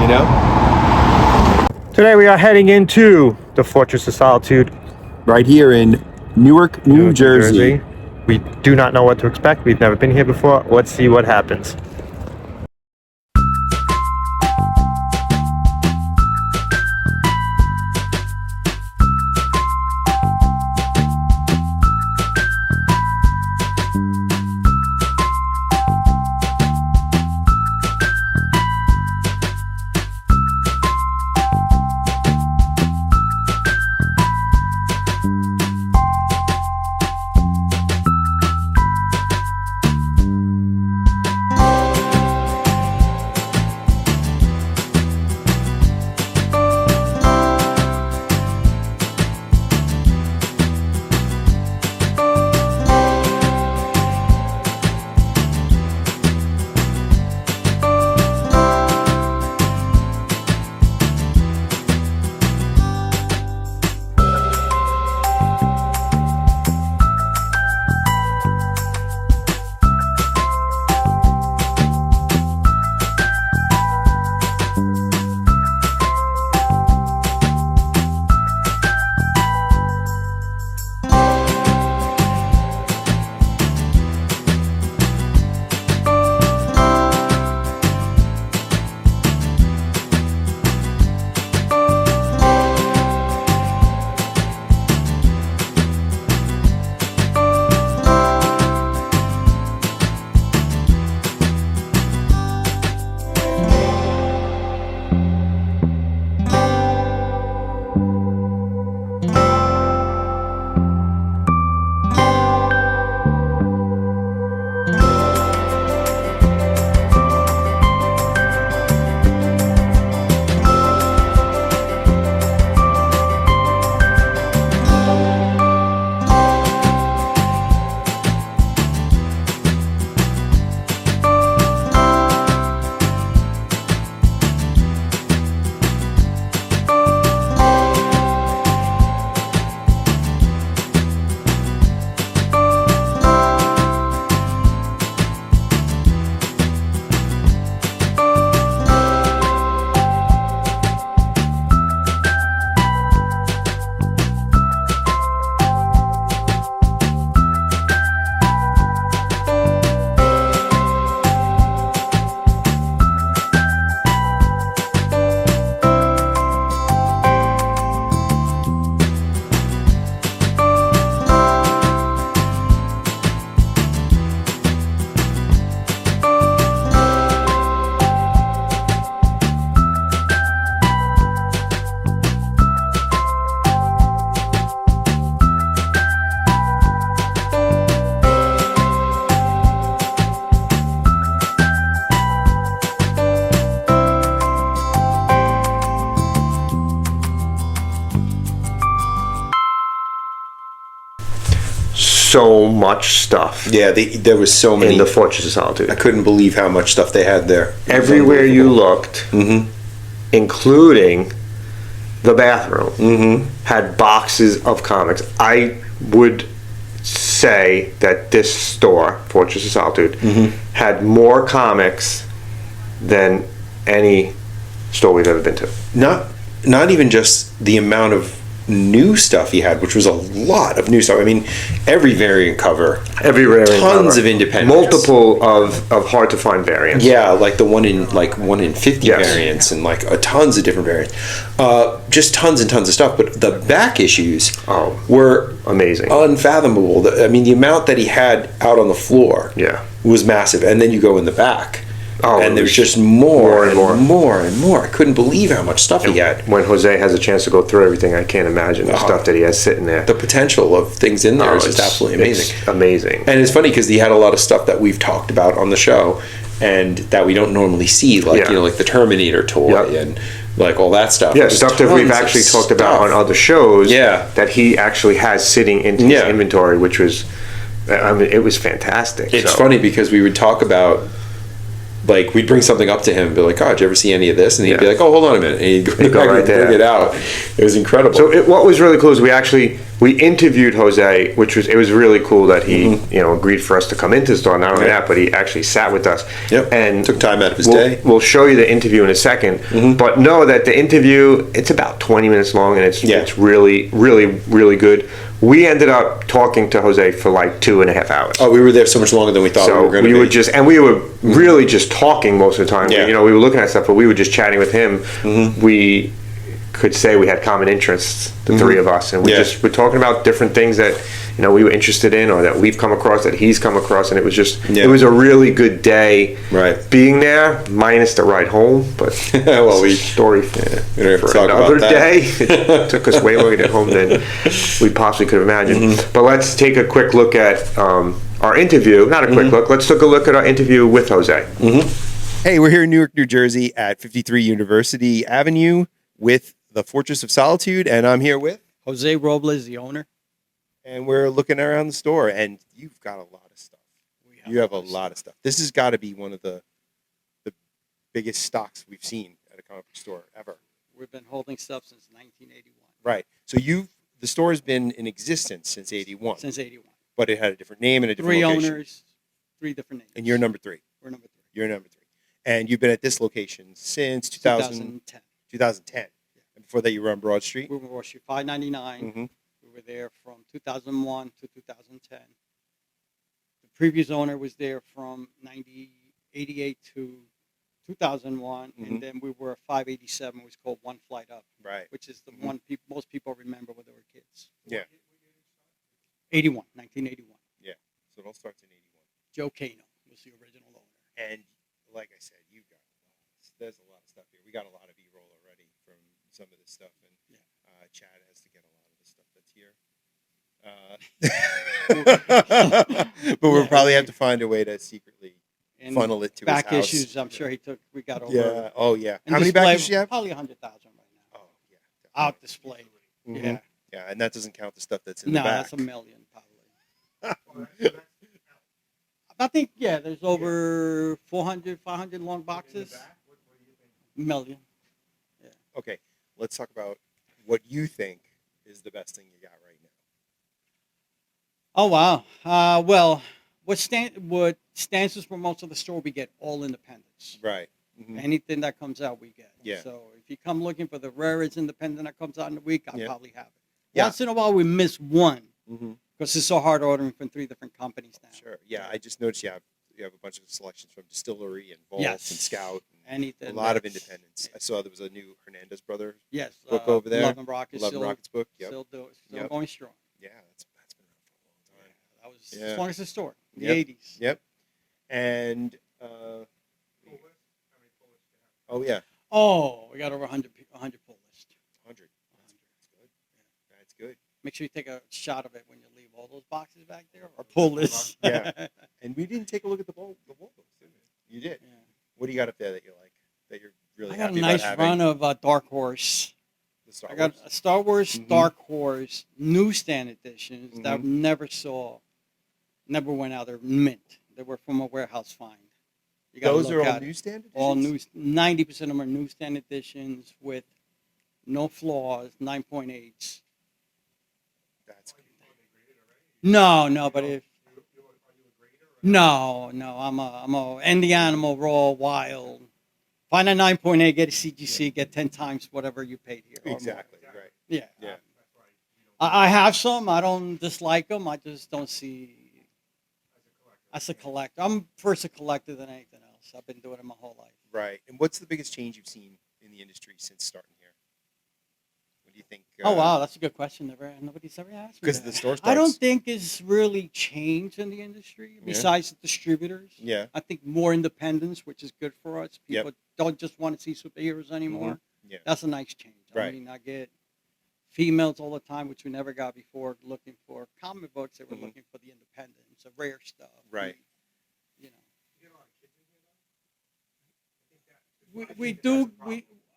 you know? Today we are heading into the Fortress of Solitude. Right here in Newark, New Jersey. We do not know what to expect. We've never been here before. Let's see what happens. So much stuff. Yeah, there was so many. In the Fortress of Solitude. I couldn't believe how much stuff they had there. Everywhere you looked, including the bathroom, had boxes of comics. I would say that this store, Fortress of Solitude, had more comics than any store we've ever been to. Not even just the amount of new stuff he had, which was a lot of new stuff. I mean, every variant cover, tons of independent, multiple of hard to find variants. Yeah, like the one in 50 variants, and like tons of different variants. Just tons and tons of stuff. But the back issues were amazing, unfathomable. I mean, the amount that he had out on the floor was massive. And then you go in the back. And there's just more and more. I couldn't believe how much stuff he had. When Jose has a chance to go through everything, I can't imagine the stuff that he has sitting there. The potential of things in there is just absolutely amazing. It's amazing. And it's funny because he had a lot of stuff that we've talked about on the show and that we don't normally see, like like the Terminator toy and like all that stuff. Yeah, stuff that we've actually talked about on other shows. Yeah, that he actually has sitting in his inventory, which was, I mean, it was fantastic. It's funny because we would talk about, like, we'd bring something up to him and be like, oh, did you ever see any of this? And he'd be like, oh, hold on a minute. And he'd go back and bring it out. It was incredible. So what was really cool is we actually we interviewed Jose, which was really cool that he agreed for us to come into the store. Not only that, but he actually sat with us. And took time out of his day. We'll show you the interview in a second, but know that the interview, it's about 20 minutes long, and it's really, really, really good. We ended up talking to Jose for like 2.5 hours. Oh, we were there so much longer than we thought we were going to be. We were really just talking most of the time. Yeah. We were looking at stuff, but we were just chatting with him. We could say we had common interests, the three of us, and we're talking about different things that we were interested in, or that we've come across, that he's come across, and it was just it was a really good day. Being there, minus the ride home, but well, we story we don't have to for talk another about that. day. It took us way longer to get home than we possibly could have imagined. But let's take a quick look at our interview. Not a quick look. Let's take a look at our interview with Jose. Hey, we're here in Newark, New Jersey at 53 University Avenue with the Fortress of Solitude, and I'm here with Jose Robles, the owner. And we're looking around the store, and you've got a lot of stuff. You have a lot of stuff. This has got to be one of the biggest stocks we've seen at a comic book store ever. We've been holding stuff since 1981. Right. So the store has been in existence since 81. Since 81. But it had a different name and a different location. 3 owners, 3 different names. And you're number 3. We're number 3. You're number 3. And you've been at this location since 2010. 2010. And before that, you were on Broad Street? We were on Broad Street, 599. We were there from 2001 to 2010. The previous owner was there from 1988 to 2001. And then we were 587. It was called One Flight Up. Right. Which is the one most people remember when they were kids. Yeah. 1981. Yeah. So it all starts in 81. Joe Kano was the original owner. And like I said, there's a lot of stuff here. We got a lot of B-roll already from some of this stuff, and Chad has to get a lot of the stuff that's here. But we'll probably have to find a way to secretly funnel it to back his house. Issues. I'm sure we got over. Yeah. Oh yeah. And how many back issues do you have? Probably 100,000 right now. Oh yeah. Out displayed. Yeah. Yeah, and that doesn't count the stuff that's in the back. No, that's 1 million probably. I think there's over 400, 500 long boxes. Million. Yeah. Okay, let's talk about what you think is the best thing you got right now. Oh wow. Well, what stands us for most of the store, we get all independents. Right. Anything that comes out, we get. Yeah. So if you come looking for the rarest independent that comes out in the week, I'll probably have it. Yeah. Once in a while, we miss one because it's so hard ordering from 3 different companies now. Sure. Yeah, I just noticed you have a bunch of selections from Distillery and Vault and Scout. Anything. A lot of independents. I saw there was a new Hernandez Brothers book book over there. Love and Rockets. Love and Rockets book. Yep. Still going strong. Yeah, that's been around for a long time. Yeah, that was as long as the store. In the 80s. Yep. And oh yeah. Oh, we got over 100 pull list. 100. That's good. That's good. Make sure you take a shot of it when you leave all those boxes back there, or pull list. Yeah. And we didn't take a look at the wall books, did we? You did. Yeah. What do you got up there that you like? That you're really happy about having? I got a nice run of Dark Horse. I got a Star Wars Dark Horse newsstand editions that I never went out. They're mint. They were from a warehouse find. Those are all newsstand editions? All 90% of them are newsstand editions with no flaws, 9.8s. That's good. No, but if no, I'm a end the animal raw wild. Find a 9.8, get a CGC, get 10 times whatever you paid here. Exactly, right. Yeah. Yeah. I have some. I don't dislike them. I just don't see. As a collector, I'm first a collector than anything else. I've been doing it my whole life. Right. And what's the biggest change you've seen in the industry since starting here? What do you think? Oh wow, that's a good question. Nobody's ever asked me. Because the store starts. I don't think it's really changed in the industry besides the distributors. Yeah. I think more independence, which is good for us. People don't just want to see superheroes anymore. Yeah. That's a nice change. Right. I mean, I get females all the time, which we never got before, looking for comic books. They were looking for the independence, the rare stuff. Right.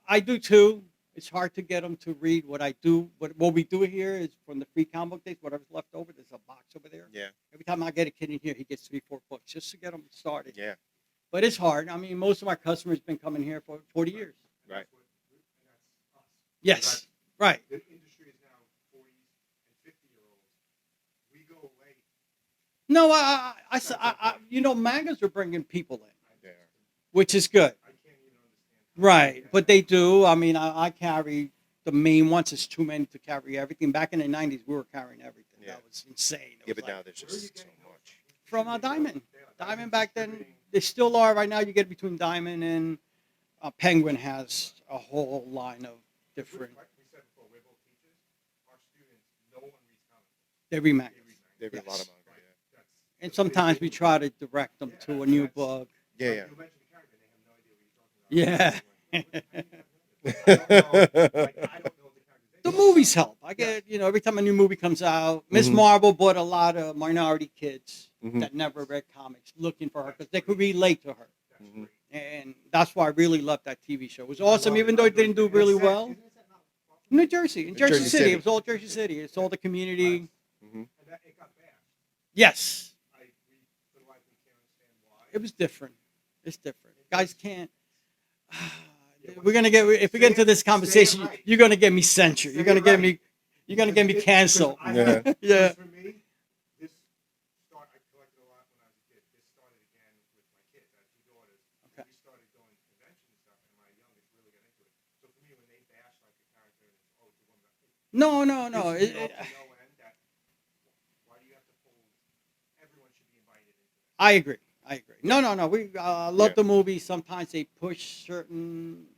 I do too. It's hard to get them to read what I do. What we do here is from the free comic book days, whatever's left over, there's a box over there. Yeah. Every time I get a kid in here, he gets 3-4 books just to get them started. Yeah. But it's hard. I mean, most of our customers have been coming here for 40 years. Right. Yes. Right. The industry is now 40s and 50 No, mangas are bringing people in, which is good. Right, but they do. I mean, I carry the main ones. It's too many to carry everything. Back in the '90s, we were carrying everything. That was insane. Yeah, but now there's just so much. From Diamond. Diamond back then, they still are. Right now, you get between Diamond and Penguin has a whole line of different. They read manga. They read a lot of manga. Yeah. And sometimes we try to direct them to a new book. Yeah. Yeah. The movies help. I get, every time a new movie comes out, Miss Marvel brought a lot of minority kids that never read comics looking for her because they could relate to her. And that's why I really loved that TV show. It was awesome, even though it didn't do really well. New Jersey, in Jersey City. It was all Jersey City. It's all the community. Yes. It was different. It's different. Guys can't. We're gonna get. If we get into this conversation, you're gonna get me censored. You're gonna get me. You're gonna get me canceled. Yeah. Yeah. For me, this start. I collected a lot when I was a kid. This started again with my kids. I have two daughters. Okay. We started going to conventions and stuff, and my youngest really got into it. So for me, when they bash like a character, it's the one that. No. Why do you have to pull? Everyone should be invited into it. I agree. No. We love the movie. Sometimes they push certain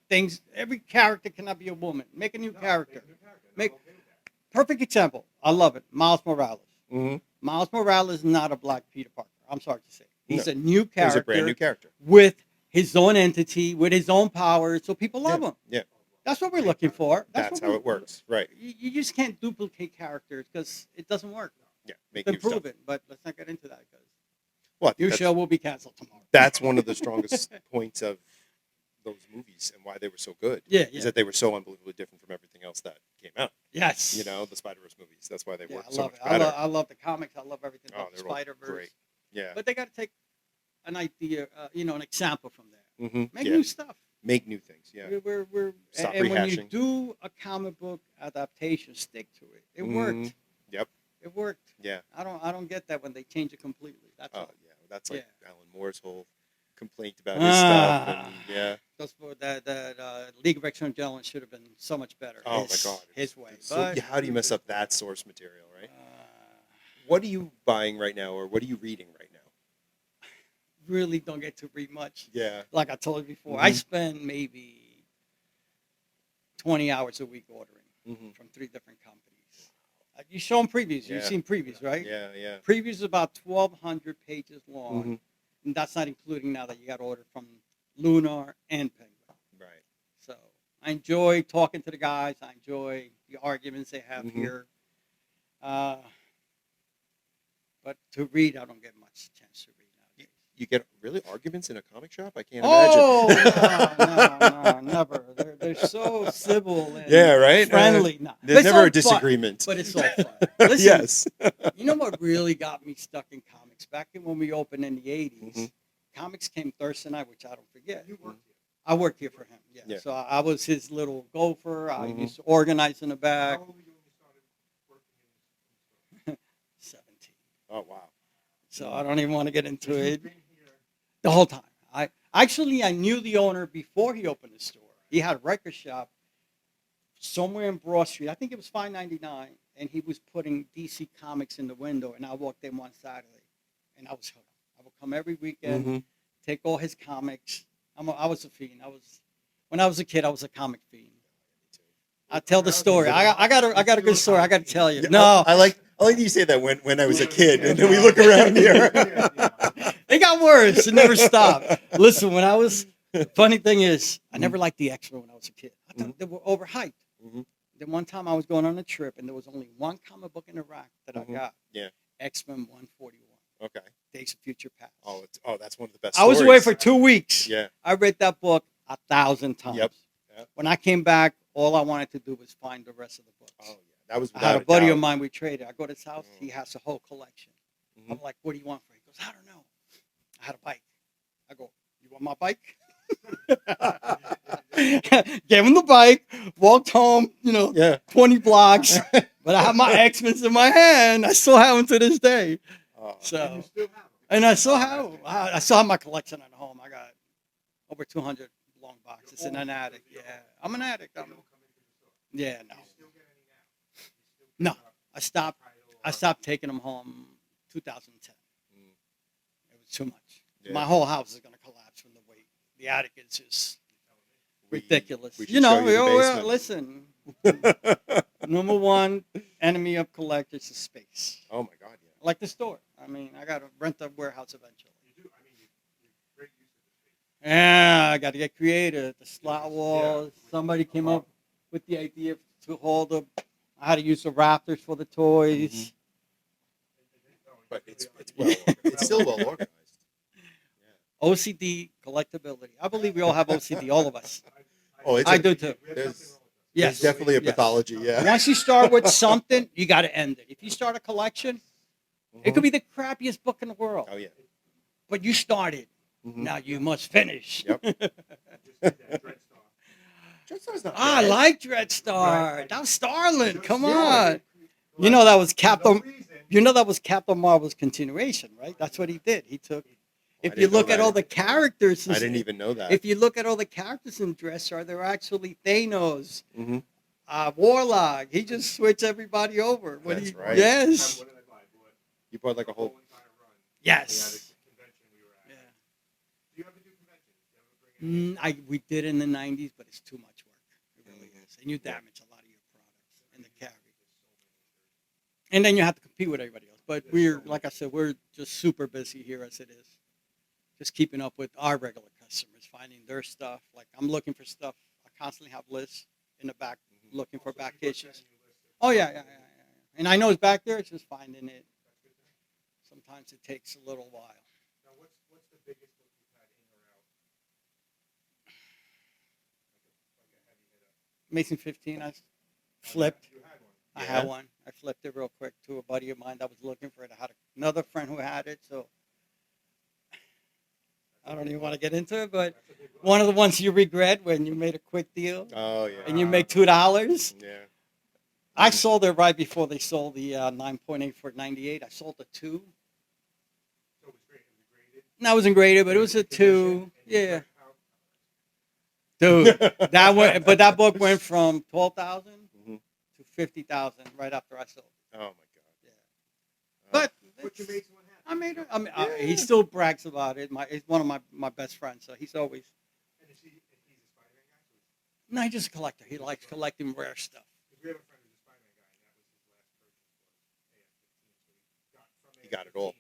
things. Every character cannot be a woman. Make a new character. Perfect example. I love it. Miles Morales. Miles Morales is not a black Peter Parker. I'm sorry to say. He's a new character. He's a brand new character with his own entity, with his own powers. So people love him. Yeah. That's what we're looking for. That's how it works. Right. You just can't duplicate characters because it doesn't work. Yeah. Make new stuff. But let's not get into that because your show will be canceled tomorrow. That's one of the strongest points of those movies and why they were so good. Yeah. Is that they were so unbelievably different from everything else that came out. Yes. The Spider-Verse movies. That's why they work so much better. I love the comics. I love everything about the Spider-Verse. Great. Yeah. But they got to take an idea, an example from there. Make new stuff. Make new things. Yeah. Stop rehashing. When you do a comic book adaptation, stick to it. It worked. Yep. It worked. Yeah. I don't get that when they change it completely. That's all. Yeah. That's like Alan Moore's whole complaint about his stuff. And, that League of Extraordinary Gentlemen should have been so much better. Oh my God, his way. So, how do you mess up that source material, right? What are you buying right now, or what are you reading right now? Really don't get to read much. Yeah. Like I told you before, I spend maybe 20 hours a week ordering from 3 different companies. You show them previews. You've seen previews, right? Yeah. Previews about 1,200 pages long. And that's not including now that you got to order from Lunar and Penguin. Right. So I enjoy talking to the guys. I enjoy the arguments they have here. But to read, I don't get much chance to read nowadays. You get really arguments in a comic shop? I can't imagine. Oh, no, never. They're so civil and friendly. There's never a disagreement. But it's all fun. Listen, Yes. You know what really got me stuck in comics? Back when we opened in the 80s, comics came Thursday night, which I don't forget. You worked here. I worked here for him, yeah. So I was his little gopher. I used to organize in the back. How old were you when you started working in 17. Oh, wow. So I don't even want to get into it. The whole time. I knew the owner before he opened the store. He had a record shop somewhere in Broad Street. I think it was $5.99, and he was putting DC Comics in the window. And I walked in one Saturday, and I was hooked. I would come every weekend, take all his comics. I was a fiend. When I was a kid, I was a comic fiend. I tell the story. I got a good story. I got to tell you. No, I like you say that when I was a kid, and then we look around here. It got worse. It never stopped. Listen, funny thing is, I never liked the X-Men when I was a kid. I thought they were overhyped. Then one time I was going on a trip, and there was only one comic book in the rack that I got. Yeah. X-Men 141. Okay. Days of Future Past. Oh, that's one of the best. I was away for 2 weeks. Yeah. I read that book 1,000 times. Yep. When I came back, all I wanted to do was find the rest of the books. Oh, yeah. That was. I had a buddy of mine. We traded. I go to his house. He has a whole collection. I'm like, "What do you want for it?" He goes, "I don't know. I had a bike." I go, "You want my bike?" Gave him the bike. Walked home. 20 blocks. But I have my X-Men in my hand. I still have them to this day. So, and I still have. I still have my collection at home. I got over 200 long boxes in an attic. Yeah, I'm an addict. Yeah, no. No, I stopped. I stopped taking them home 2010. It was too much. Yeah. My whole house is going to collapse from the weight. The attic is just ridiculous. We should show you the basement. Listen. Number one enemy of collectors is space. Oh my God, yeah. Like the store. I mean, I got to rent a warehouse eventually. You do. I mean, you're great use of the space. Yeah, I got to get creative. The slot walls. Somebody came up with the idea to hold the. I had to use the rafters for the toys. But it's well it's still well organized. OCD collectability. I believe we all have OCD, all of us. Oh, I do too. There's Yes, definitely a yes. pathology. Yeah. Once you start with something, you got to end it. If you start a collection, it could be the crappiest book in the world. Oh yeah. But you started. Now you must finish. Yep. I like Dreadstar. That was Starlin. Come on. You know that was Captain. You know that was Captain Marvel's continuation, right? That's what he did. He took. If you look at all the characters, I didn't even know that. If you look at all the characters in Dreadstar, they're actually Thanos, Warlock. He just switched everybody over. That's right. Yes. You bought like a whole. Yes. We did in the 90s, but it's too much work. It really is. And you damage a lot of your products in the carry. And then you have to compete with everybody else. But we're, like I said, we're just super busy here as it is. Just keeping up with our regular customers, finding their stuff. Like I'm looking for stuff. I constantly have lists in the back, looking for back issues. Oh, yeah. And I know it's back there. It's just finding it. Sometimes it takes a little while. Now, what's the biggest book you've had in or out? Like a heavy hitter. Amazing 15, I flipped. You had one. I had one. I flipped it real quick to a buddy of mine that was looking for it. I had another friend who had it, so I don't even want to get into it, but one of the ones you regret when you made a quick deal. Oh yeah. And you make $2. Yeah. I sold it right before they sold the 9.8 for 98. I sold the 2. So it was great. It was graded. No, it wasn't graded, but it was a 2. Yeah. Dude, that book went from 12,000 to 50,000 right after I sold it. Oh my God. Yeah. But you made someone happy. I made it. I mean, he still brags about it. He's one of my best friends, so he's always. And he's a Spider-Man guy? No, he's just a collector. He likes collecting rare stuff. We have a friend who's a Spider-Man guy, and that was his last purchase was AF-15. So he got He got it all. to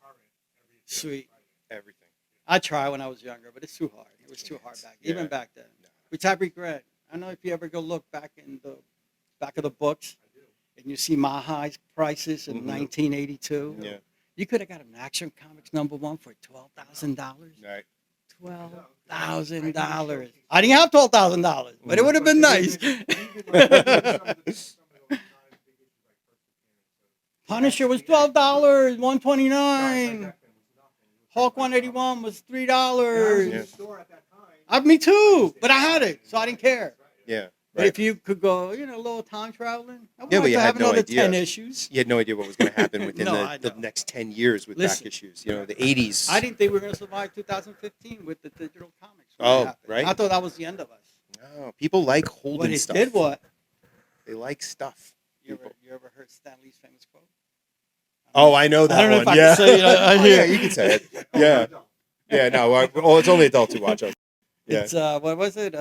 current every Sweet. Everything. I tried when I was younger, but it's too hard. It was too hard even back then. Which I regret. I don't know if you ever go look back in the back of the books, and you see Mahai's prices in 1982. Yeah. You could have got an Action Comics #1 for $12,000. Right. $12,000. I didn't have $12,000, but it would have been nice. Punisher was $12, $129. Hulk 181 was $3. Me too, but I had it, so I didn't care. Yeah. But Right. if you could go, a little time traveling, I would Yeah, like but you to had have no another idea. 10 issues. You had no idea what was going to happen within No, I the know. next 10 years with Listen. back issues. You know, the 80s. I didn't think we were going to survive 2015 with the digital comics. when Oh, it happened. right. I thought that was the end of us. No, people like holding But it stuff. did what? They like stuff. You People. ever heard Stan Lee's famous quote? Oh, I know that I don't know one. if I yeah. can say it. Oh, yeah, you can say it. Yeah. Yeah, no. Well, it's only adults who watch us. Yeah. It's, what was it?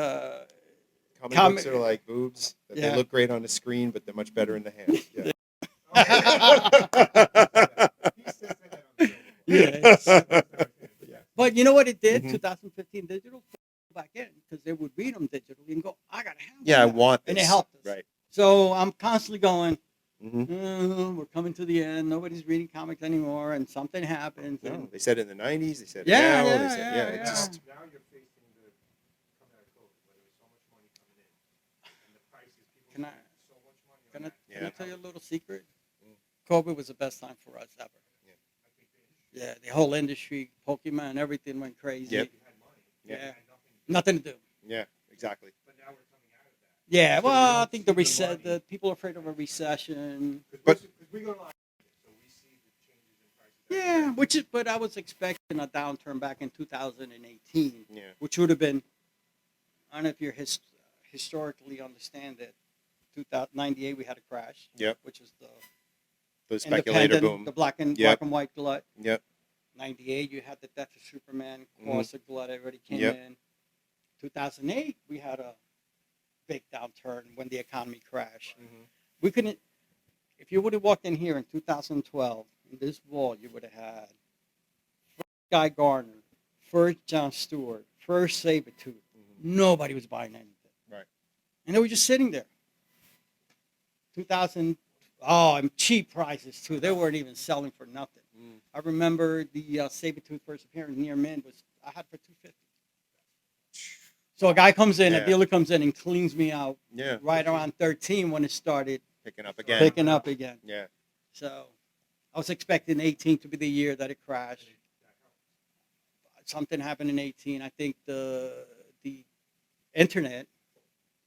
Comic books are like boobs. That Yeah. They look great on the screen, but they're much better in the hand. Yeah. Yes. Yeah. But you know what it did? Mhm. 2015 digital back in because they would read them digitally and go, I got to have Yeah, I them. want this. And it helped us. Right. So I'm constantly going, Mm-hmm. we're coming to the end. Nobody's reading comics anymore, and something happens. No, And they said it in the 90s. They said it Yeah, now. yeah, They said, yeah, it's yeah. just Now you're facing the coming out of COVID, where there's so much money coming in, and the prices people Can I- spend so much money on can I, that. can I Yeah. tell you a little secret? Mm. COVID was the best time for us ever. I think the industry Yeah, the whole industry, Pokemon, everything went crazy. Yep. had money. Yeah. It had Nothing to do. yeah, exactly. But now we're coming out of that. Yeah, So you well, I don't think see the the money. people are afraid of a recession. Because we go to a lot of so we see the changes in Yeah, but I was expecting a downturn back in 2018, Yeah. which would have been, I don't know if you're historically understand it. 1998 we had a crash. Yep. Which is The speculator independent, boom. the black and Yep. white glut. Yep. 98 you had the death of Superman, course of glut, everybody came in. 2008 we had a big downturn when the economy crashed. We couldn't. If you would have walked in here in 2012, in this wall, you would have had first Guy Gardner, first John Stewart, first Sabretooth. Nobody was buying anything. Right. And they were just sitting there. 2000, and cheap prices too. They weren't even selling for nothing. I remember the Sabretooth first appearance near Mint I had for $250. So a guy comes in, a dealer comes in and cleans me out right around 13 when it started picking up again. Yeah. So I was expecting 18 to be the year that it crashed. Something happened in 18. I think the internet,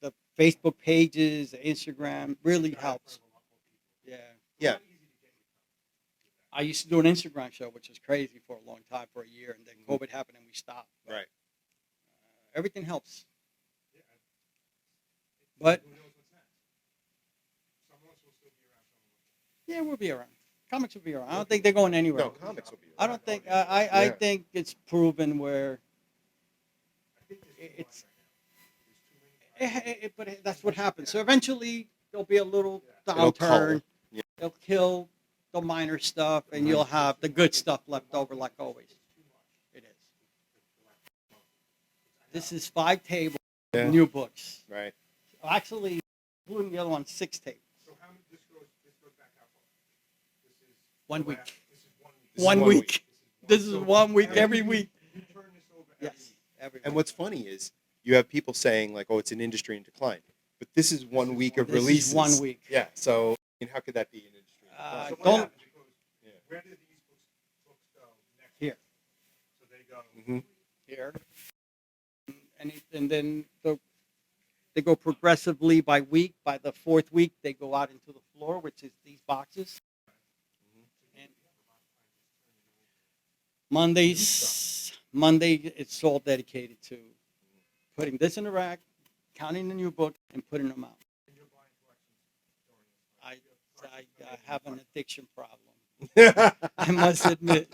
the Facebook pages, the Instagram really helps. Yeah. Yeah. I used to do an Instagram show, which was crazy for a long time, for a year, and then COVID happened and we stopped. But, Right. Everything helps. But yeah, we'll be around. Comics will be around. I don't think they're going anywhere. No, comics will be around. I don't think. I think it's proven where it's. But that's what happens. So eventually there'll be a little downturn. They'll kill the minor stuff, and you'll have the good stuff left over, like always. It is. This is 5 tables, new books. Right. Actually, including the other one, 6 tables. So how many, this goes back how far? This is 1 week. This is 1 week. This is 1 1 week. week. This is 1 week every week. You turn this over every Yes, week. every week. And what's funny is you have people saying like, "Oh, it's an industry in decline," but this is 1 week of This is releases. 1 week. Yeah. So, how could that be an industry? In decline? So what Don't- happens? It goes, where do these books go next? Here. So they go. Here. And then they go progressively by week. By the 4th week, they go out into the floor, which is these boxes. And Monday, it's all dedicated to putting this in the rack, counting the new book, and putting them out. I have an addiction problem. I must admit.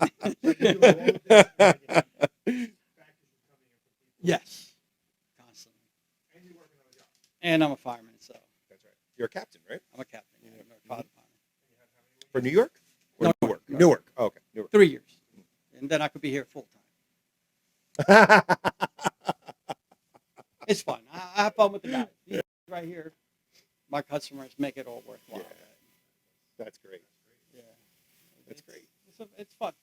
Yes, constantly. And you work another job. And I'm a fireman, so That's right. You're a captain, right? I'm a captain. Yeah, I'm a fireman. For New York? Or No, Newark. Newark. Newark. Oh, okay. Newark. 3 years, and then I could be here full time. It's fun. I have fun with the guys. These right here, my customers make it all worthwhile. That's great. Yeah. That's great. It's fun.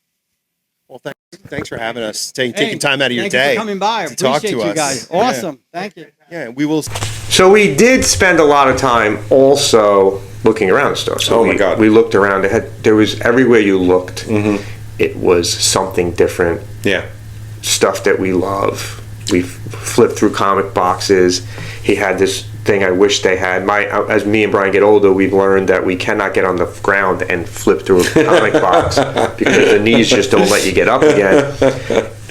Well, thanks for having us, taking Hey, time out of your thank day. you for coming by. I to talk appreciate to you us. guys. Yeah. Awesome. Thank you. Yeah, we will. So we did spend a lot of time also looking around the store. So Oh my God. We looked around. There was everywhere you looked, it was something different. Yeah. Stuff that we love. We flipped through comic boxes. He had this thing I wish they had. As me and Brian get older, we've learned that we cannot get on the ground and flip through a comic box because the knees just don't let you get up again.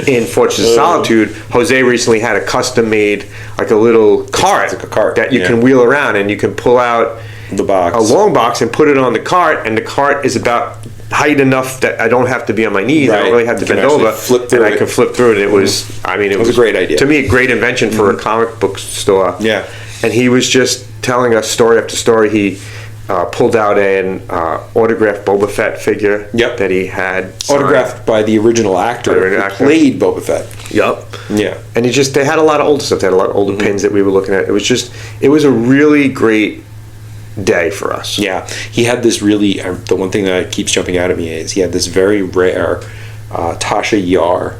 In Fortress of Solitude, Jose recently had a custom-made, like a little cart, like a cart, that you can wheel around, and you can pull out The box. a long box and put it on the cart, and the cart is about height enough that I don't have to be on my knees. I don't Right. really have to You can bend over, actually flip through and I it. can flip through it. It was, I mean, it was a great idea. To me, a great invention for a comic book store. Yeah. And he was just telling us story after story. He pulled out an autographed Boba Fett figure that he had signed. Autographed by the original actor who played Boba Fett. Yup. Yeah. And they had a lot of older stuff. They had a lot of older pins that we were looking at. It was a really great day for us. Yeah. He had this really, the one thing that keeps jumping out at me is he had this very rare Tasha Yar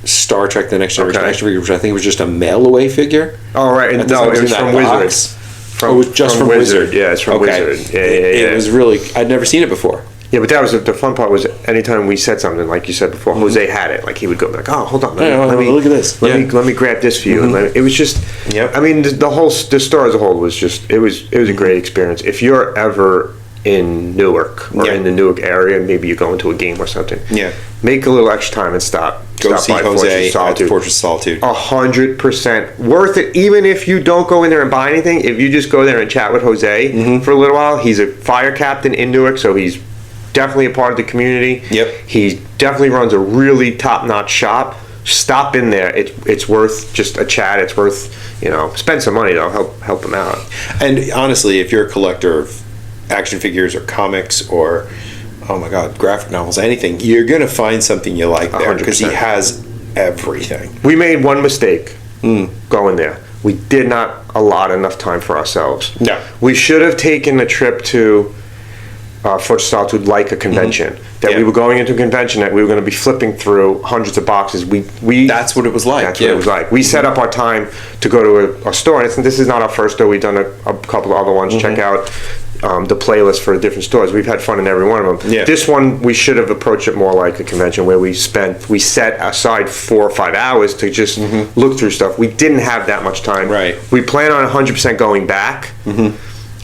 Star Trek The Next Generation action figure, which I think was just a mail-away figure. Oh, right. And No, it was from Wizard. It was just from Wizard. Yeah, it's from Wizard. Yeah. It was really, I'd never seen it before. Yeah, but that was the fun part. Was anytime we said something, like you said before, Jose had it. Like he would go like, "Oh, hold on, let me look at this. Let me grab this for you." And it was just, I mean, the store as a whole was just it was a great experience. If you're ever in Newark or in the Newark area, maybe you go into a game or something. Yeah. Make a little extra time and stop. Go see by Jose at Solitude. Fortress of Solitude. 100% worth it. Even if you don't go in there and buy anything, if you just go there and chat with Jose for a little while, he's a fire captain in Newark, so he's definitely a part of the community. Yep. He definitely runs a really top-notch shop. Stop in there. It's worth just a chat. It's worth, spend some money though. Help him out. And honestly, if you're a collector of action figures or comics or, oh my God, graphic novels, anything, you're going to find something you like there because he has everything. We made one mistake going there. We did not allot enough time for ourselves. No. We should have taken a trip to Fortress of Solitude like a convention. That we were going into a convention, that we were going to be flipping through hundreds of boxes. We That's what it was like. That's what it was like. We set up our time to go to a store, and this is not our first store. We've done a couple of other ones. Check out the playlist for different stores. We've had fun in every one of them. Yeah. This one, we should have approached it more like a convention where we set aside 4 or 5 hours to just look through stuff. We didn't have that much time. Right. We plan on 100% going back.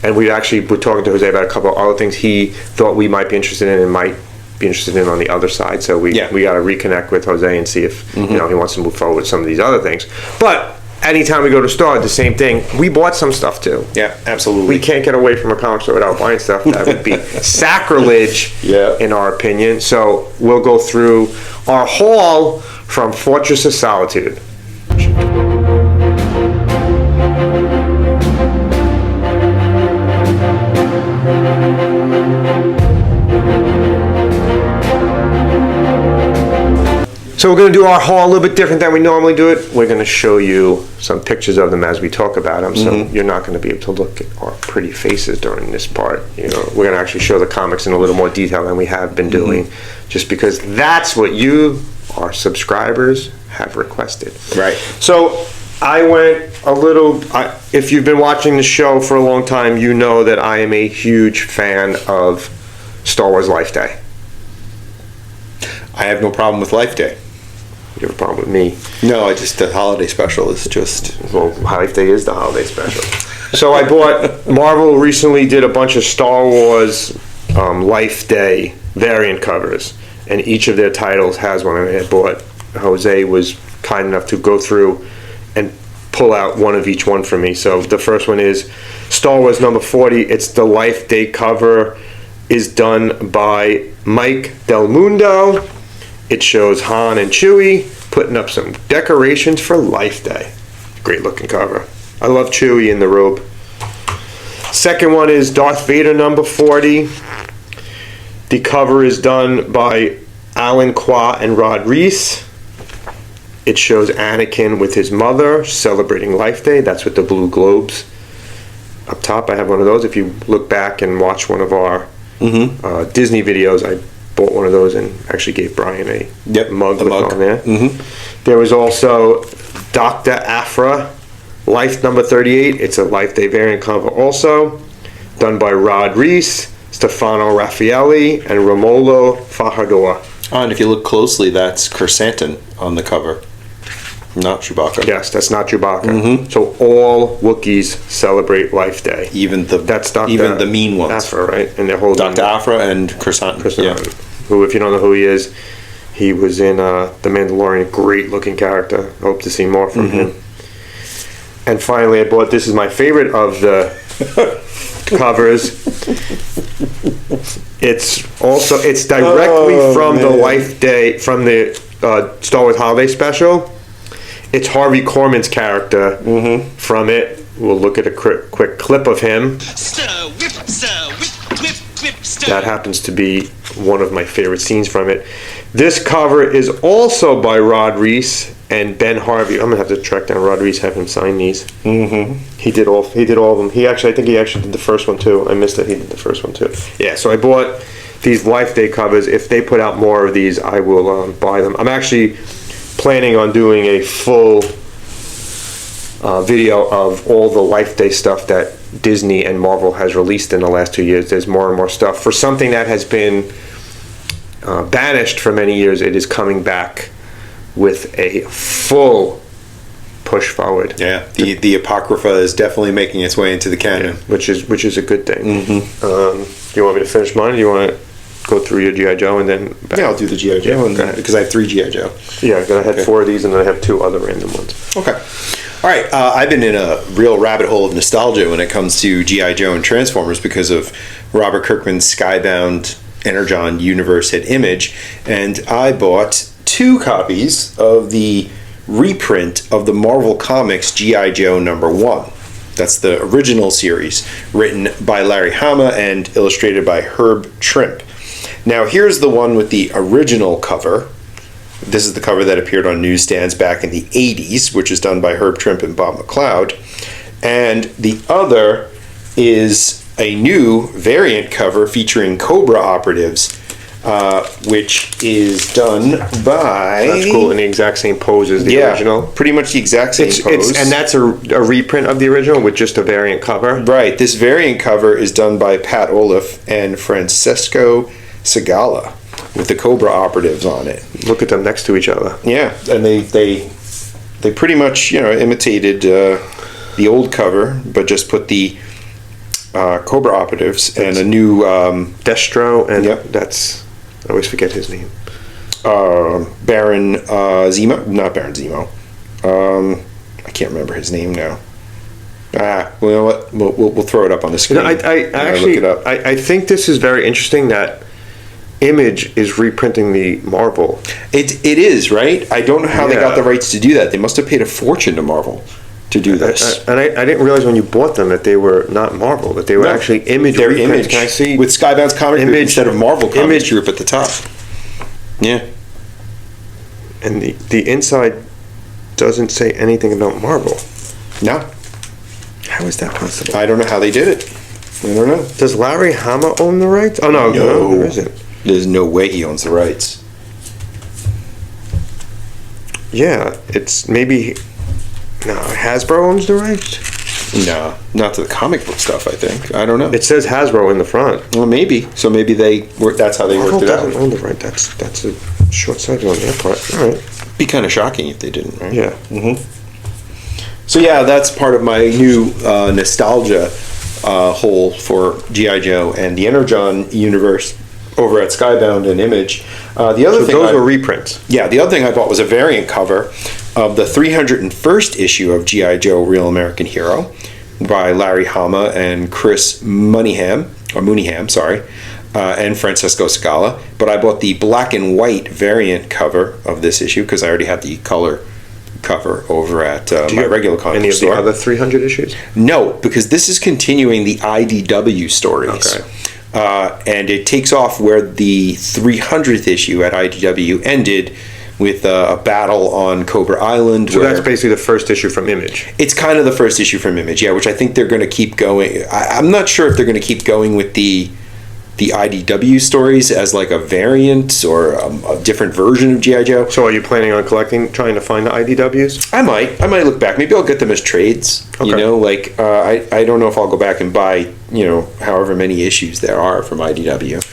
And we actually were talking to Jose about a couple of other things he thought we might be interested in and might be interested in on the other side. So we got to reconnect with Jose and see if he wants to move forward with some of these other things. But anytime we go to a store, the same thing. We bought some stuff too. Yeah, absolutely. We can't get away from a comic store without buying stuff. That would be sacrilege, in our opinion. So we'll go through our haul from Fortress of Solitude. So we're going to do our haul a little bit different than we normally do it. We're going to show you some pictures of them as we talk about them, so you're not going to be able to look at our pretty faces during this part. We're going to actually show the comics in a little more detail than we have been doing, just because that's what you, our subscribers, have requested. Right. So I went a little. If you've been watching the show for a long time, you know that I am a huge fan of Star Wars Life Day. I have no problem with Life Day. You have a problem with me? No, the holiday special is just... Well, Life Day is the holiday special. So I bought... Marvel recently did a bunch of Star Wars Life Day variant covers, and each of their titles has one. And I bought... Jose was kind enough to go through and pull out one of each one for me. So the first one is Star Wars number 40. It's the Life Day cover. Is done by Mike Del Mundo. It shows Han and Chewie putting up some decorations for Life Day. Great looking cover. I love Chewie in the robe. Second one is Darth Vader number 40. The cover is done by Alan Qua and Rod Reese. It shows Anakin with his mother celebrating Life Day. That's with the blue globes. Up top, I have one of those. If you look back and watch one of our Disney videos, I bought one of those and actually gave Brian a mug on there. There was also Dr. Aphra, Life number 38. It's a Life Day variant cover also, done by Rod Reese, Stefano Raffaelli, and Romolo Fajardo. Oh, and if you look closely, that's Chrysanthemum on the cover, not Chewbacca. Yes, that's not Chewbacca. So all Wookiees celebrate Life Day. Even the mean ones. Aphra, right? And they're holding Dr. Aphra and Chrysanthemum. Yeah. Who, if you don't know who he is, he was in The Mandalorian. Great looking character. Hope to see more from him. And finally, I bought, this is my favorite of the covers. It's directly from the Life Day, from the Star Wars Holiday Special. It's Harvey Korman's character from it. We'll look at a quick clip of him. That happens to be one of my favorite scenes from it. This cover is also by Rod Reese and Ben Harvey. I'm gonna have to track down Rod Reese, have him sign these. He did all of them. I think he actually did the first one too. I missed it. He did the first one too. Yeah. So I bought these Life Day covers. If they put out more of these, I will buy them. I'm actually planning on doing a full video of all the Life Day stuff that Disney and Marvel has released in the last 2 years. There's more and more stuff. For something that has been banished for many years, it is coming back with a full push forward. Yeah, the Apocrypha is definitely making its way into the canon. Yeah, which is a good thing. you want me to finish mine, or do you want to go through your G.I. Joe and then back? Yeah, I'll do the G.I. Joe, because I have 3 G.I. Joe. Yeah, I had 4 of these, and then I have 2 other random ones. Okay. All right, I've been in a real rabbit hole of nostalgia when it comes to G.I. Joe and Transformers because of Robert Kirkman's Skybound Energon universe at Image, and I bought 2 copies of the reprint of the Marvel Comics G.I. Joe #1. That's the original series, written by Larry Hama and illustrated by Herb Trimpe. Now, here's the one with the original cover. This is the cover that appeared on newsstands back in the 80s, which is done by Herb Trimpe and Bob McLeod. And the other is a new variant cover featuring Cobra operatives, which is done by... That's cool, in the exact same pose as the original. Pretty much the exact same pose. And that's a reprint of the original with just a variant cover? Right. This variant cover is done by Pat Olaf and Francesco Segala, with the Cobra operatives on it. Look at them next to each other. Yeah, and they pretty much, imitated the old cover, but just put the Cobra operatives and a new Destro, and that's, I always forget his name. Baron Zemo, not Baron Zemo. I can't remember his name now. Well, you know what? We'll throw it up on the screen. I actually look it up. I think this is very interesting that Image is reprinting the Marvel. It is, right? I don't know how they got the rights to do that. They must have paid a fortune to Marvel to do this. And I didn't realize when you bought them that they were not Marvel, that they were actually Image. They're reprints. Image. Can I see? With Skybound's comic group instead of Marvel Comics Image group at the top. Yeah. And the inside doesn't say anything about Marvel. No. How is that possible? I don't know how they did it. I don't know. Does Larry Hama own the rights? Oh, no, there isn't. There's no way he owns the rights. Yeah, it's maybe... No, Hasbro owns the rights? No, not to the comic book stuff, I think. I don't know. It says Hasbro in the front. Well, maybe. So maybe that's how they worked it out. Doesn't own the right. That's a short-sighted on their part. All right. Be kind of shocking if they didn't, right? Yeah. Mm-hmm. So yeah, that's part of my new nostalgia hole for G.I. Joe and the Energon universe over at Skybound and Image. The other thing those were reprints. Yeah, the other thing I bought was a variant cover of the 301st issue of G.I. Joe: Real American Hero by Larry Hama and Chris Mooneyham, and Francesco Segala. But I bought the black and white variant cover of this issue because I already had the color cover over at my regular comic any store. Any of the other 300 issues? No, because this is continuing the IDW stories. Okay. And it takes off where the 300th issue at IDW ended with a battle on Cobra Island. So that's basically the first issue from Image. It's kind of the first issue from Image, yeah, which I think they're going to keep going. I'm not sure if they're going to keep going with the IDW stories as like a variant or a different version of G.I. Joe. So are you planning on trying to find the IDWs? I might look back. Maybe I'll get them as trades. Okay. I don't know if I'll go back and buy, however many issues there are from IDW.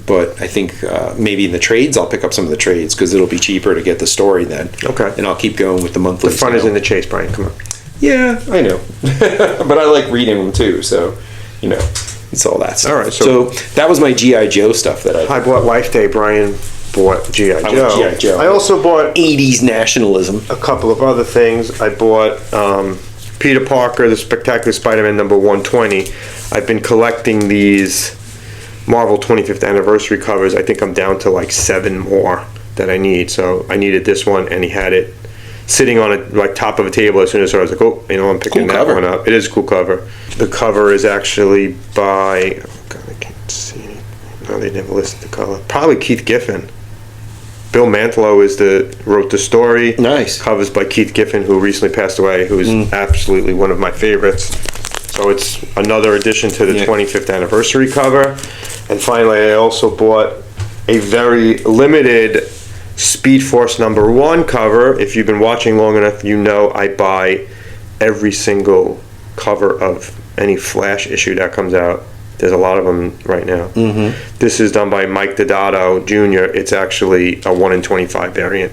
But I think maybe in the trades, I'll pick up some of the trades because it'll be cheaper to get the story then. Okay. And I'll keep going with the monthly. The fun is in the chase, Brian. Come on. Yeah, I know. But I like reading them too, so, it's all that stuff. All right. So that was my G.I. Joe stuff that I bought Life Day. Brian bought G.I. Joe. G.I. Joe. I also bought 80s nationalism. A couple of other things. I bought Peter Parker, The Spectacular Spider-Man number 120. I've been collecting these Marvel 25th anniversary covers. I think I'm down to like 7 more that I need. So I needed this one, and he had it sitting on a top of a table. As soon as I was like, I'm picking that one up. It is a cool cover. The cover is actually by, I can't see anything. No, they never listed the color. Probably Keith Giffen. Bill Mantlo wrote the story. Nice. Covers by Keith Giffen, who recently passed away, who is absolutely one of my favorites. So it's another addition to the 25th anniversary cover. And finally, I also bought a very limited Speed Force number 1 cover. If you've been watching long enough, I buy every single cover of any Flash issue that comes out. There's a lot of them right now. Mm-hmm. This is done by Mike Deodato Jr. It's actually a 1 in 25 variant.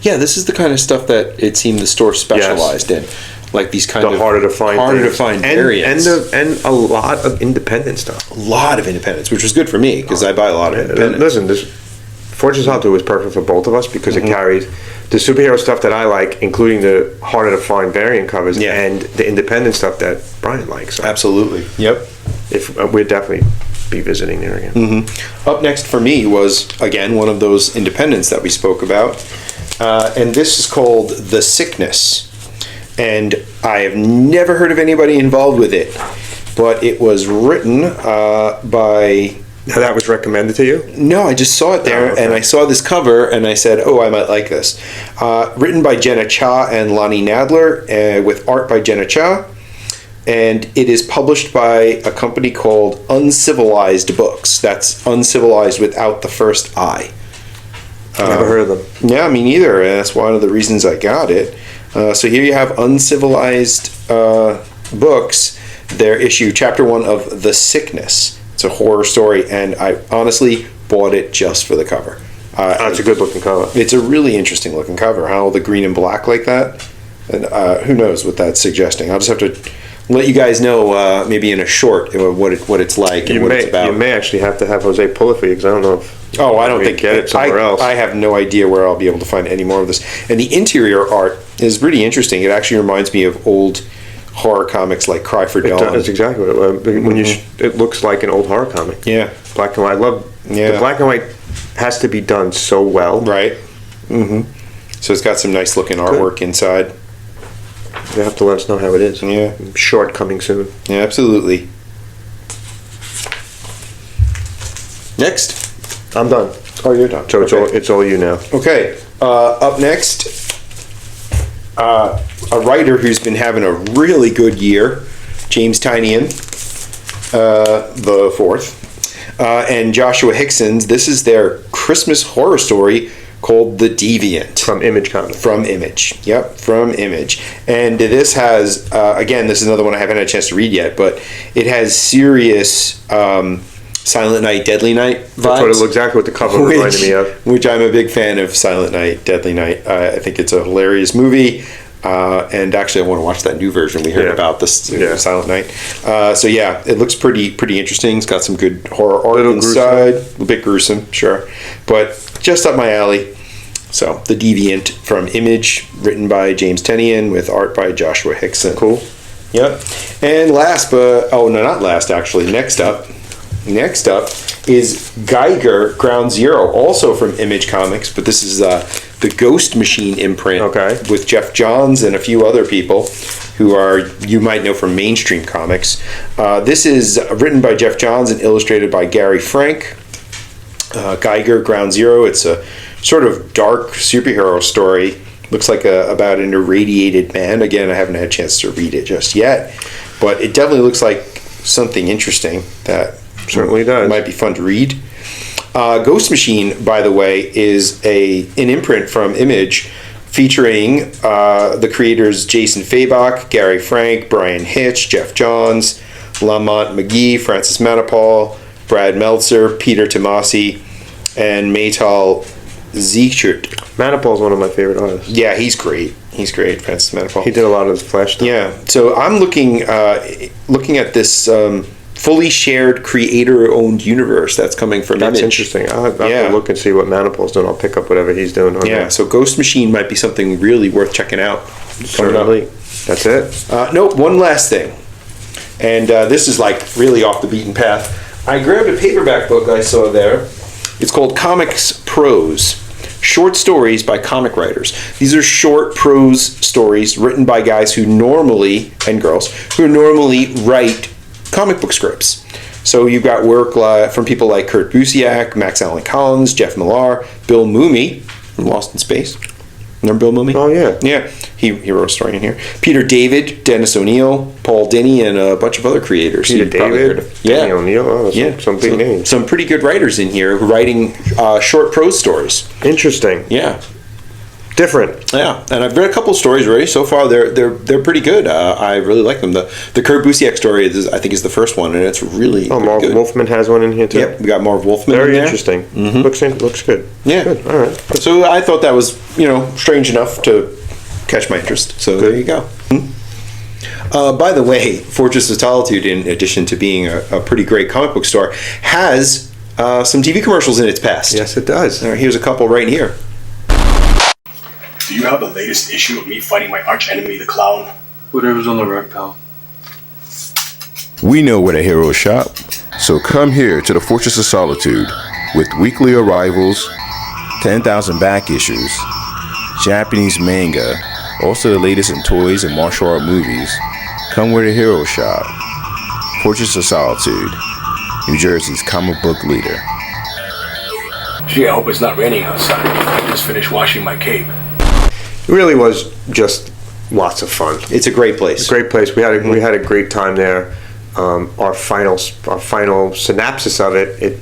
Yeah, this is the kind of stuff that it seemed the store specialized in. like these kind The of harder to find things. and variants. and a lot of independent stuff. A lot of independence, which was good for me because I buy a lot of independence. Listen, this Fortress of Solitude was perfect for both of us because it carries the superhero stuff that I like, including the harder to find variant covers, Yeah. and the independent stuff that Brian likes. So Absolutely. Yep. if we'd definitely be visiting there again. Up next for me was, again, one of those independents that we spoke about. And this is called The Sickness. And I have never heard of anybody involved with it. But it was written by... Now, that was recommended to you? No, I just saw it there, Oh, okay. and I saw this cover, and I said, oh, I might like this. Written by Jenna Cha and Lonnie Nadler, with art by Jenna Cha. And it is published by a company called Uncivilized Books. That's Uncivilized without the first I. Never heard of them. Yeah, me neither, and that's one of the reasons I got it. So here you have Uncivilized Books, their issue, Chapter 1 of The Sickness. It's a horror story, and I honestly bought it just for the cover. It's a good looking cover. It's a really interesting looking cover, how the green and black like that. And who knows what that's suggesting. I'll just have to let you guys know maybe in a short what it's like and what it's about. You may actually have to have Jose pull it for you because I don't know if Oh, I don't we think get it somewhere else. I have no idea where I'll be able to find any more of this. And the interior art is pretty interesting. It actually reminds me of old horror comics like Cry for Dawn. That's exactly what it, when it looks like an old horror comic. Yeah. Black and white. I love the black and white has to be done so well. Right. So it's got some nice looking artwork inside. You have to let us know how it is. Yeah. Short coming soon. Yeah, absolutely. Next. I'm done. Oh, you're done. So Okay. it's all you now. Okay, up next, a writer who's been having a really good year, James Tynion, the fourth, and Joshua Hickson's. This is their Christmas horror story called The Deviant. From Image Comics. From Image. Yep, from Image. And this has, again, this is another one I haven't had a chance to read yet, but it has serious Silent Night, Deadly Night vibes. That's exactly what the cover reminded me of. Which I'm a big fan of Silent Night, Deadly Night. I think it's a hilarious movie. And actually, I want to watch that new version we heard about this Silent Night. So yeah, it looks pretty interesting. It's got some good horror art inside. A bit gruesome, sure, but just up my alley. So The Deviant from Image, written by James Tynion with art by Joshua Hickson. Cool. Yep. And last, but not last actually. Next up is Geiger Ground Zero, also from Image Comics, but this is the Ghost Machine imprint with Jeff Johns and a few other people who you might know from mainstream comics. This is written by Jeff Johns and illustrated by Gary Frank. Geiger Ground Zero, it's a sort of dark superhero story. Looks like about an irradiated man. Again, I haven't had a chance to read it just yet, but it definitely looks like something interesting that certainly does. Might be fun to read. Ghost Machine, by the way, is an imprint from Image featuring the creators Jason Fabok, Gary Frank, Brian Hitch, Jeff Johns, Lamont McGee, Francis Manipal, Brad Meltzer, Peter Tomasi, and Maytal Zeichert. Manipal's one of my favorite artists. Yeah, he's great. He's great, Francis Manipal. He did a lot of his Flash stuff. Yeah, so I'm looking at this fully shared creator-owned universe that's coming from That's Image. interesting. I'll have to look and see what Manipal's doing. I'll pick up whatever he's doing. So Ghost Machine might be something really worth checking out. Certainly. That's it? Nope, one last thing. And this is like really off the beaten path. I grabbed a paperback book I saw there. It's called Comics Prose. Short stories by comic writers. These are short prose stories written by guys who normally, and girls, who normally write comic book scripts. So you've got work from people like Kurt Busiek, Max Allan Collins, Jeff Millar, Bill Mumy from Lost in Space. Remember Bill Mumy? Oh, yeah. Yeah, he wrote a story in here. Peter David, Dennis O'Neil, Paul Denny, and a bunch of other creators. Peter David, Denny O'Neil, some big names. Some pretty good writers in here who are writing short prose stories. Interesting. Yeah. Different. Yeah, and I've read a couple stories already. So far, they're pretty good. I really like them. The Kurt Busiek story, I think, is the first one, and it's really Marv good. Wolfman has one in here too. Yep, we got Marv Wolfman. Very in there. interesting. Looks good. Yeah. Good. All right. So I thought that was strange enough to catch my interest. So there you go. By the way, Fortress of Solitude, in addition to being a pretty great comic book store, has some TV commercials in its past. Yes, it does. Here's a couple right here. Do you have the latest issue of me fighting my arch enemy, the Clown? Whatever's on the rack, pal. We know where the heroes shop, so come here to the Fortress of Solitude with weekly arrivals, 10,000 back issues, Japanese manga, also the latest in toys and martial art movies. Come where the heroes shop. Fortress of Solitude, New Jersey's comic book leader. Gee, I hope it's not raining outside. I just finished washing my cape. It really was just lots of fun. It's a great place. Great place. We had a great time there. Our final synopsis of it.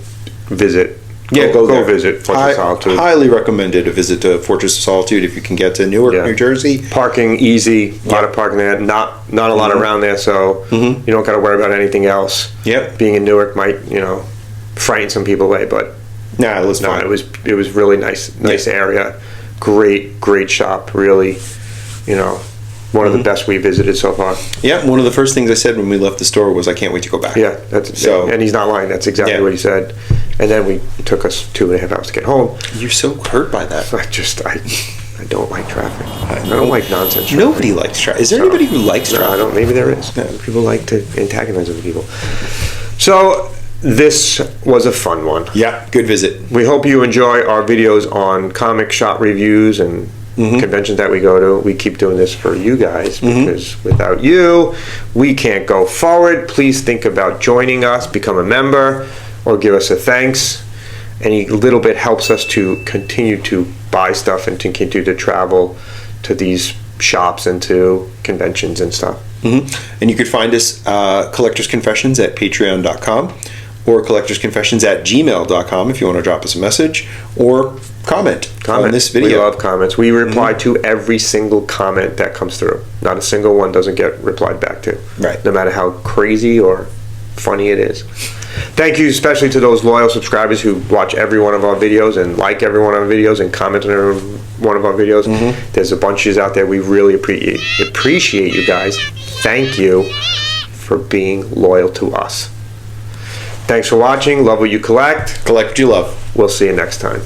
Visit. Go there. visit Fortress of Solitude. Highly recommended a visit to Fortress of Solitude if you can get to Newark, New Jersey. Parking easy. A lot of parking there. Not a lot around there, so you don't got to worry about anything else. Yep. Being in Newark might frighten some people away, but Nah, it was fun. it was really nice area. Great shop. Really, one of the best we visited so far. Yeah, one of the first things I said when we left the store was, I can't wait to go back. Yeah, and he's not lying. That's exactly what he said. And then it took us 2.5 hours to get home. You're so hurt by that. I don't like traffic. I don't like nonsense traffic. Nobody likes traffic. Is there anybody who likes traffic? No, I don't. Maybe there is. People like to antagonize other people. So this was a fun one. Yeah, good visit. We hope you enjoy our videos on comic shop reviews and conventions that we go to. We keep doing this for you guys because without you, we can't go forward. Please think about joining us, become a member, or give us a thanks. Any little bit helps us to continue to buy stuff and to continue to travel to these shops and to conventions and stuff. And you could find us Collectors Confessions at patreon.com or collectorsconfessions@gmail.com if you want to drop us a message or comment on this video. We love comments. We reply to every single comment that comes through. Not a single one doesn't get replied back to. Right. No matter how crazy or funny it is. Thank you especially to those loyal subscribers who watch every one of our videos and like every one of our videos and comment on every one of our videos. There's a bunch of you out there. We really appreciate you guys. Thank you for being loyal to us. Thanks for watching. Love what you collect. Collect what you love. We'll see you next time.